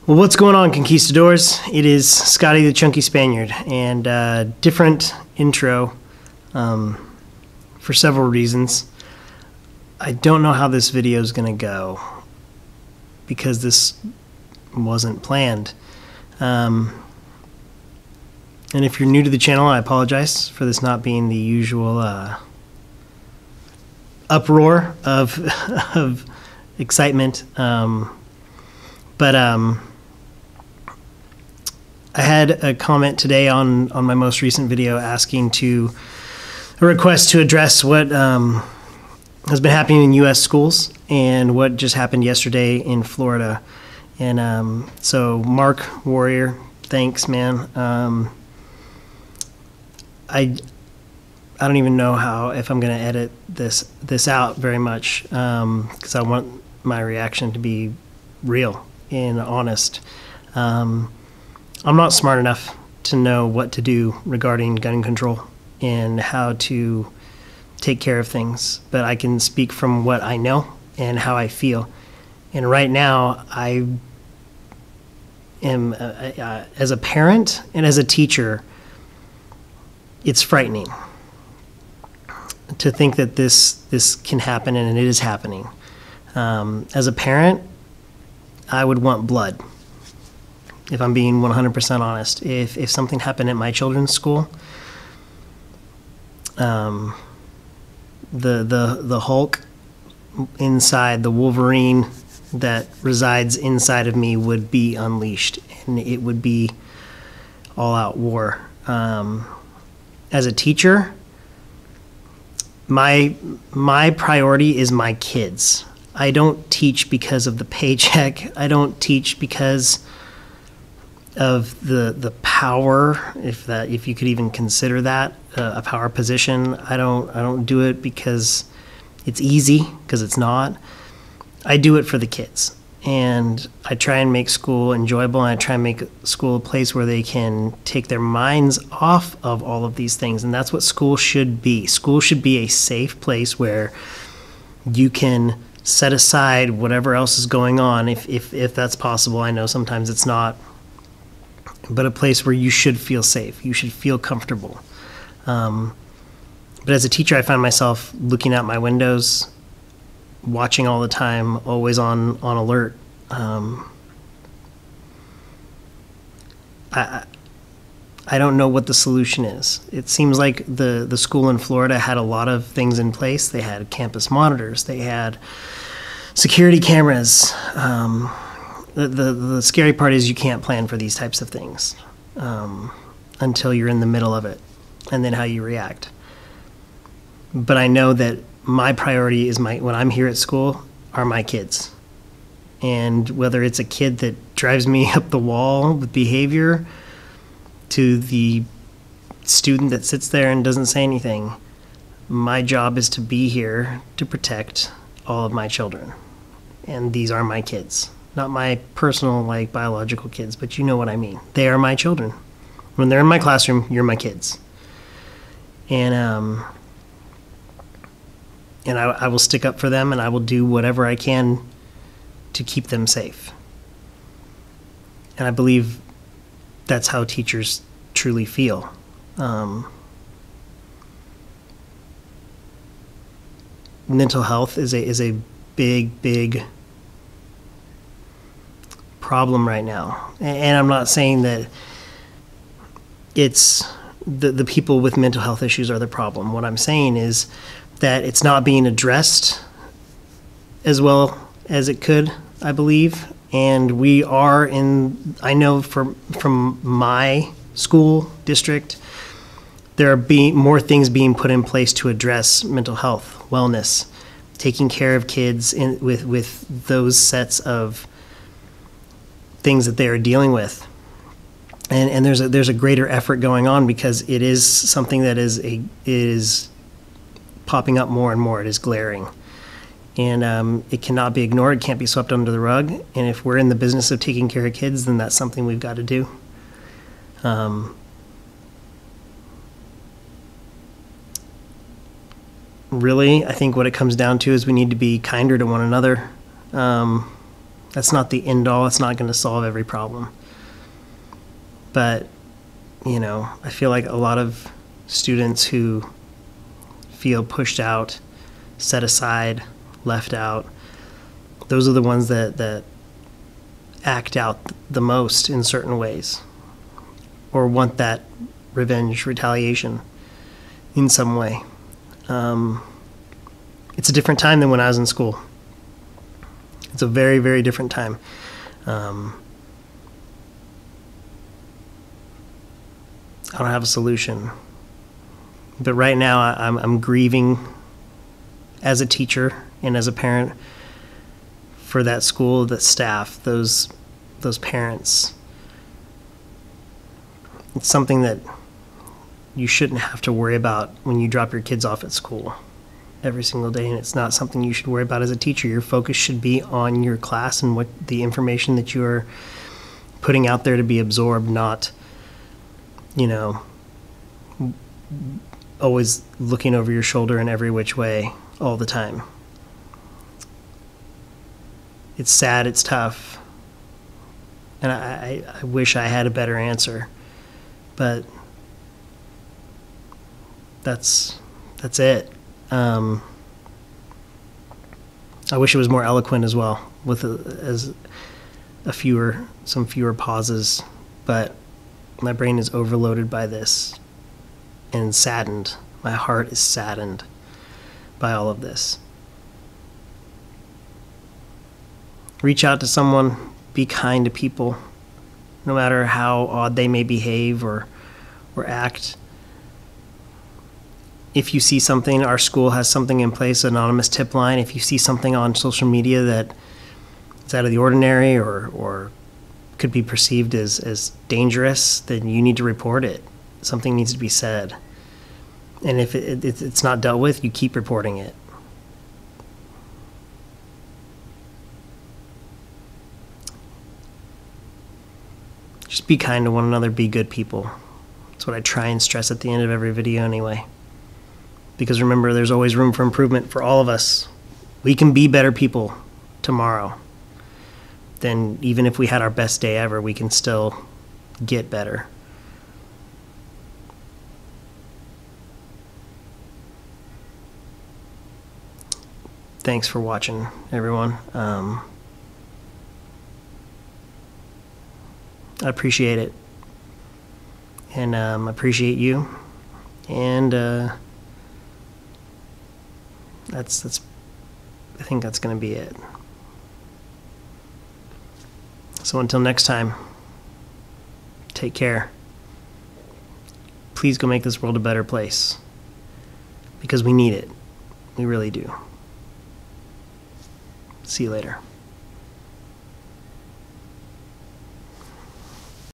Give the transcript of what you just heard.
Well, what's going on, Conquistadors? It is Scotty the Chunky Spaniard, and different intro for several reasons. I don't know how this video is going to go because this wasn't planned. And if you're new to the channel, I apologize for this not being the usual uproar of, of excitement. I had a comment today on my most recent video asking a request to address what has been happening in U.S. schools and what just happened yesterday in Florida. And so Mark Warrior, thanks, man. I don't even know if I'm going to edit this out very much because I want my reaction to be real and honest. I'm not smart enough to know what to do regarding gun control and how to take care of things, but I can speak from what I know and how I feel. And right now, I am, as a parent and as a teacher, it's frightening to think that this can happen, and it is happening. As a parent, I would want blood. If I'm being 100% honest, if something happened at my children's school, the Hulk inside, the Wolverine that resides inside of me would be unleashed, and it would be all-out war. As a teacher, my priority is my kids. I don't teach because of the paycheck. I don't teach because of the power, if you could even consider that a power position. I don't do it because it's easy, because it's not. I do it for the kids, and I try and make school enjoyable, and I try and make school a place where they can take their minds off of all of these things, and that's what school should be. School should be a safe place where you can set aside whatever else is going on, if that's possible. I know sometimes it's not. But a place where you should feel safe, you should feel comfortable. But as a teacher, I find myself looking out my windows, watching all the time, always on alert. I don't know what the solution is. It seems like the school in Florida had a lot of things in place. They had campus monitors, they had security cameras. The scary part is you can't plan for these types of things until you're in the middle of it, and then how you react. But I know that my priority is when I'm here at school are my kids. And whether it's a kid that drives me up the wall with behavior to the student that sits there and doesn't say anything, my job is to be here to protect all of my children. And these are my kids. Not my personal, biological kids, but you know what I mean. They are my children. When they're in my classroom, you're my kids. And I will stick up for them, and I will do whatever I can to keep them safe. And I believe that's how teachers truly feel. Mental health is a big problem right now, and I'm not saying that it's the people with mental health issues are the problem. What I'm saying is that it's not being addressed as well as it could, I believe. And we are I know from my school district, there are more things being put in place to address mental health, wellness, taking care of kids with those sets of things that they are dealing with, and there's a greater effort going on because it is something that is popping up more and more. It is glaring, and it cannot be ignored. It can't be swept under the rug. And if we're in the business of taking care of kids, then that's something we've got to do. Really, I think what it comes down to is we need to be kinder to one another. That's not the end all. It's not going to solve every problem. But, you know, I feel like a lot of students who feel pushed out, set aside, left out, those are the ones that act out the most in certain ways, or want that revenge, retaliation in some way. It's a different time than when I was in school. It's a very, very different time. I don't have a solution. But right now, I'm grieving as a teacher and as a parent for that school, that staff, those parents. It's something that you shouldn't have to worry about when you drop your kids off at school every single day, and it's not something you should worry about as a teacher. Your focus should be on your class and what the information that you are putting out there to be absorbed, not, you know, always looking over your shoulder in every which way all the time. It's sad, it's tough, and I wish I had a better answer, but that's it. I wish it was more eloquent as well, with some fewer pauses, but my brain is overloaded by this and saddened. My heart is saddened by all of this. Reach out to someone, be kind to people, no matter how odd they may behave or act. If you see something, our school has something in place, an anonymous tip line. If you see something on social media that is out of the ordinary or could be perceived as dangerous, then you need to report it. Something needs to be said. And if it's not dealt with, you keep reporting it. Just be kind to one another, be good people. That's what I try and stress at the end of every video anyway. Because remember, there's always room for improvement for all of us. We can be better people tomorrow. Then even if we had our best day ever, we can still get better. Thanks for watching, everyone. I appreciate it. And I appreciate you. And that's I think that's going to be it. So until next time, take care. Please go make this world a better place, because we need it. We really do. See you later.